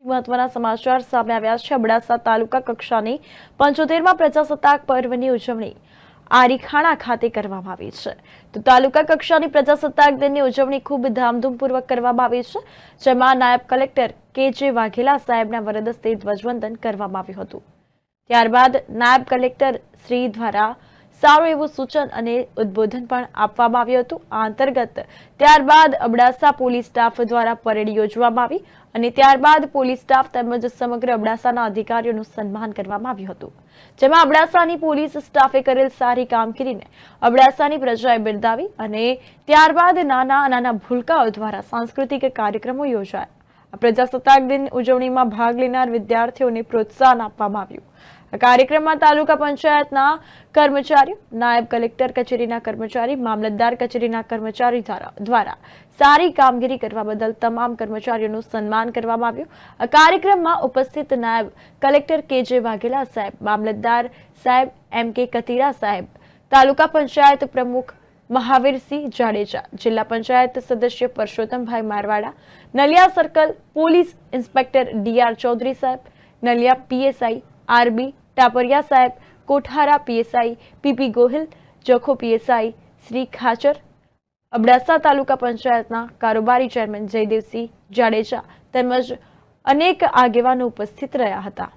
મહત્વના સમાચાર સામે આવ્યા છે। અબડાસા તાલુકા કક્ષાની 75મા પ્રજાસત્તાક પર્વની ઉજવણી આરીખાણા ખાતે કરવામાં આવી છે। તો તાલુકા કક્ષાની પ્રજાસત્તાક દિનની ઉજવણી ખૂબ ધામધૂમપૂર્વક કરવામાં આવી છે, જેમાં નાયબ કલેક્ટર કે.જે. વાઘેલા સાહેબના વરદ હસ્તે ધ્વજવંદન કરવામાં આવ્યું હતું। ત્યારબાદ નાયબ કલેક્ટર શ્રી દ્વારા સારું એવું સૂચન અને ઉદ્બોધન પણ આપવામાં આવ્યું હતું। આ અંતર્ગત ત્યારબાદ અબડાસા પોલીસ સ્ટાફ દ્વારા પરેડ યોજવામાં આવી અને ત્યારબાદ પોલીસ સ્ટાફ તેમજ સમગ્ર અબડાસાના અધિકારીઓનું સન્માન કરવામાં આવ્યું હતું, જેમાં અબડાસાની પોલીસ સ્ટાફે કરેલ સારી કામગીરીને અબડાસાની પ્રજાએ બિરદાવી અને ત્યારબાદ નાના ભૂલકાઓ દ્વારા સાંસ્કૃતિક કાર્યક્રમો યોજાયા। આ પ્રજાસત્તાક દિન ઉજવણીમાં ભાગ લેનાર વિદ્યાર્થીઓને પ્રોત્સાહન આપવામાં આવ્યું। આ કાર્યક્રમમાં તાલુકા પંચાયતના કર્મચારીઓ, નાયબ કલેક્ટર કચેરીના કર્મચારી, મામલતદાર કચેરીના કર્મચારી દ્વારા સારી કામગીરી કરવા બદલ તમામ કર્મચારીઓનું સન્માન કરવામાં આવ્યું। આ કાર્યક્રમમાં ઉપસ્થિત નાયબ કલેક્ટર કે.જે. વાઘેલા સાહેબ, મામલતદાર સાહેબ એમ.કે. કતીરા સાહેબ, તાલુકા પંચાયત પ્રમુખ મહાવીરસિંહ જાડેજા, જિલ્લા પંચાયત સદસ્ય Parsottambhai Marwada, Naliya circle police inspector D R. Chaudhary સાહેબ, નલિયા પીએસઆઈ આર.બી. ટાપરિયા સાહેબ, Kothara PSI P P. Gohil, Jakhau PSI Shri Khachar, Abdasa taluka પંચાયતના કારોબારી ચેરમેન જયદેવસિંહ જાડેજા તેમજ અનેક આગેવાનો ઉપસ્થિત રહ્યા હતા।